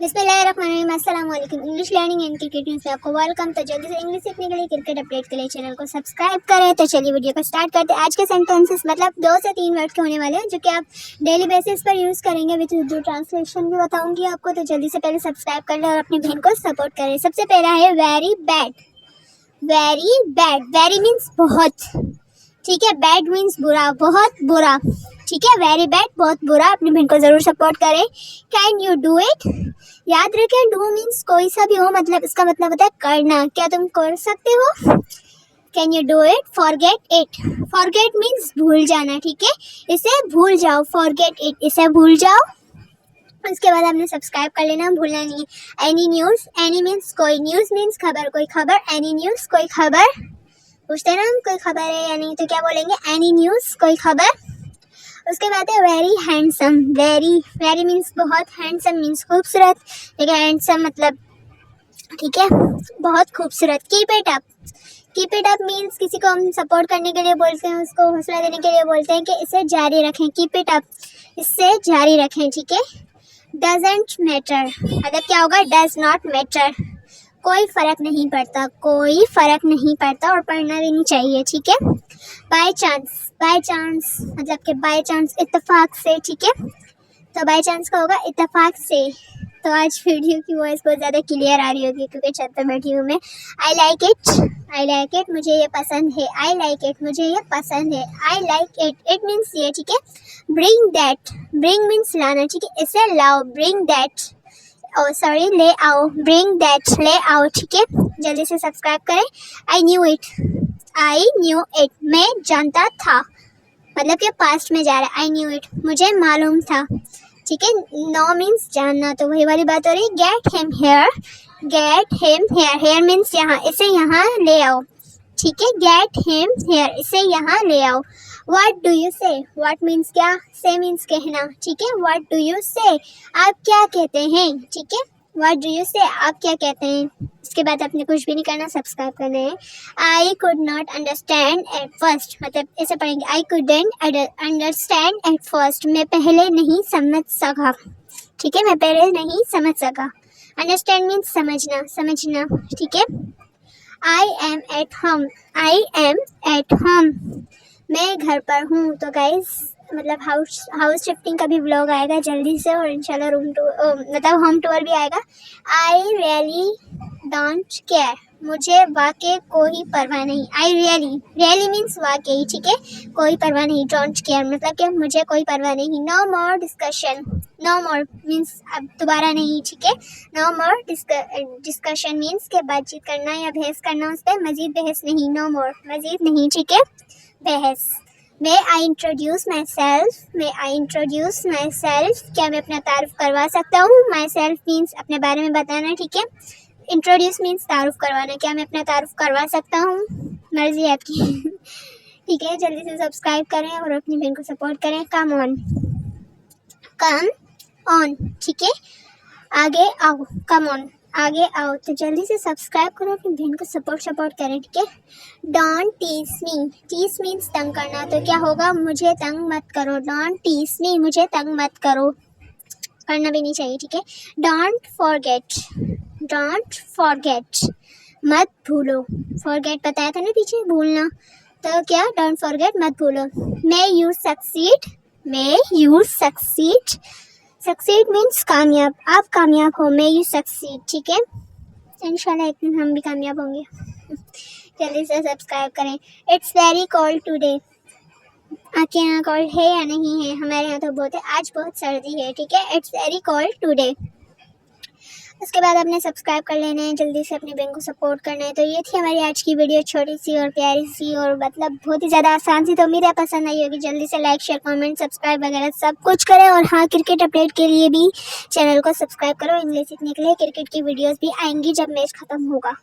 बिस्मिल्लाहिर्रहमानिर्रहीम, अस्सलाम वालेकुम। English learning and cricket news में आपको वेलकम। तो जल्दी से इंग्लिश सीखने के लिए, क्रिकेट अपडेट के लिए चैनल को सब्सक्राइब करें। तो चलिए वीडियो को स्टार्ट करते हैं। आज के सेंटेंसेस मतलब 2 से 3 वर्ड के होने वाले हैं जो कि आप डेली बेसिस पर यूज़ करेंगे। विद उर्दू ट्रांसलेशन भी बताऊंगी आपको। तो जल्दी से पहले सब्सक्राइब कर लें और अपनी बहन को सपोर्ट करें। सबसे पहला है very bad. Very bad, very means बहुत, ठीक है। बैड मीन्स बुरा, बहुत बुरा, ठीक है। वेरी बैड, बहुत बुरा। अपनी बहन को जरूर सपोर्ट करें। कैन यू डू इट, याद रखें डू मीन्स कोई सा भी हो, मतलब इसका मतलब होता है करना। क्या तुम कर सकते हो? Can you do it. Forget it, forget means भूल जाना, ठीक है। इसे भूल जाओ, फॉरगेट इट, इसे भूल जाओ। उसके बाद आपने सब्सक्राइब कर लेना, भूलना नहीं है। एनी न्यूज़, एनी मीन्स कोई, न्यूज़ मीन्स खबर, कोई खबर। एनी न्यूज़, कोई खबर। पूछते हैं ना हम कोई खबर है या नहीं, तो क्या बोलेंगे? एनी न्यूज़, कोई खबर। उसके बाद है very handsome. Very, very means बहुत, हैंडसम मीन्स खूबसूरत, ठीक है। हैंडसम मतलब, ठीक है, बहुत खूबसूरत। Keep it up, keep it up means किसी को हम सपोर्ट करने के लिए बोलते हैं, उसको हौसला देने के लिए बोलते हैं कि इसे जारी रखें। कीप इट अप, इससे जारी रखें, ठीक है। डजंट मैटर मतलब क्या होगा? डज नॉट मैटर, कोई फ़र्क नहीं पड़ता, कोई फ़र्क नहीं पड़ता और पढ़ना भी नहीं चाहिए, ठीक है। बाय चांस, बाय चांस मतलब कि बाय चांस इत्तेफाक से, ठीक है। तो बाय चांस का होगा इत्तेफाक से। तो आज वीडियो की वॉइस बहुत ज़्यादा क्लियर आ रही होगी क्योंकि छत पर बैठी हूँ मैं। I like it, I like it, मुझे ये पसंद है। आई लाइक इट, मुझे ये पसंद है। I like it, it means ये, ठीक है। ब्रिंग दैट, ब्रिंग मीन्स लाना, ठीक है। इसे लाओ, ब्रिंग दैट, सॉरी ले आओ, ब्रिंग दैट, ले आओ, ठीक है। जल्दी से सब्सक्राइब करें। I knew it, I knew it, मैं जानता था, मतलब कि पास्ट में जा रहा है। आई न्यू इट, मुझे मालूम था, ठीक है। नो मीन्स जानना, तो वही वाली बात हो रही है। Get him here, get him here, here means यहाँ, इसे यहाँ ले आओ, ठीक है। गेट हिम हेयर, इसे यहाँ ले आओ। व्हाट डू यू से, व्हाट मीन्स क्या, से मीन्स कहना, ठीक है। व्हाट डू यू से, आप क्या कहते हैं, ठीक है। व्हाट डू यू से, आप क्या कहते हैं। इसके बाद आपने कुछ भी नहीं करना, सब्सक्राइब करना है। I could not understand at first, मतलब ऐसे पढ़ेंगे। I couldn't understand at first, मैं पहले नहीं समझ सका, ठीक है। मैं पहले नहीं समझ सका। अंडरस्टैंड मीन्स समझना, समझना, ठीक है। I am at home, I am at home, मैं घर पर हूँ। तो गाइस मतलब हाउस शिफ्टिंग का भी व्लॉग आएगा जल्दी से, और इंशाल्लाह रूम टूर मतलब होम टूर भी आएगा। आई रियली डोंट केयर, मुझे वाकई कोई परवाह नहीं। आई रियली, रियली मीन्स वाकई, ठीक है। कोई परवाह नहीं, डोंट केयर मतलब कि मुझे कोई परवाह नहीं। No more discussion, no more means अब दोबारा नहीं, ठीक है। नो मोर डिस्कशन मीन्स के बातचीत करना या बहस करना, उस पर मजीद बहस नहीं। नो मोर मजीद नहीं, ठीक है, बहस। May I introduce myself, may I introduce myself, क्या मैं अपना तारुफ करवा सकता हूँ। माई सेल्फ मीन्स अपने बारे में बताना, ठीक है। इंट्रोड्यूस मीन्स तारुफ करवाना, क्या मैं अपना तारुफ करवा सकता हूँ। मर्जी है आपकी ठीक है। जल्दी से सब्सक्राइब करें और अपनी बहन को सपोर्ट करें। कम ऑन, कम ऑन, ठीक है। आगे आओ, कम ऑन, आगे आओ। तो जल्दी से सब्सक्राइब करो, अपनी बहन को सपोर्ट करें, ठीक है। Don't tease me, tease means तंग करना, तो क्या होगा? मुझे तंग मत करो। डोंट टीज मी, मुझे तंग मत करो, करना भी नहीं चाहिए, ठीक है। डोंट फॉरगेट, डोंट फॉरगेट, मत भूलो। फॉरगेट बताया था ना पीछे, भूलना, तो क्या? डोंट फॉरगेट, मत भूलो। May you succeed, may you succeed, succeed means कामयाब, आप कामयाब हो। मे यू सक्सीड, ठीक है। इंशाल्लाह एक दिन हम भी कामयाब होंगे जल्दी से सब्सक्राइब करें। इट्स वेरी कोल्ड टुडे, आपके यहाँ कोल्ड है या नहीं है? हमारे यहाँ तो बहुत है, आज बहुत सर्दी है, ठीक है। It's very cold today. उसके बाद आपने सब्सक्राइब कर लेना है, जल्दी से अपनी बहन को सपोर्ट करना है। तो ये थी हमारी आज की वीडियो, छोटी सी और प्यारी सी और मतलब बहुत ही ज़्यादा आसान सी। तो उम्मीद है पसंद आई होगी। जल्दी से लाइक शेयर कमेंट सब्सक्राइब वगैरह सब कुछ करें। और हाँ, क्रिकेट अपडेट के लिए भी चैनल को सब्सक्राइब करो। इंग्लिश सीखने के लिए क्रिकेट की वीडियोज़ भी आएंगी जब मैच ख़त्म होगा।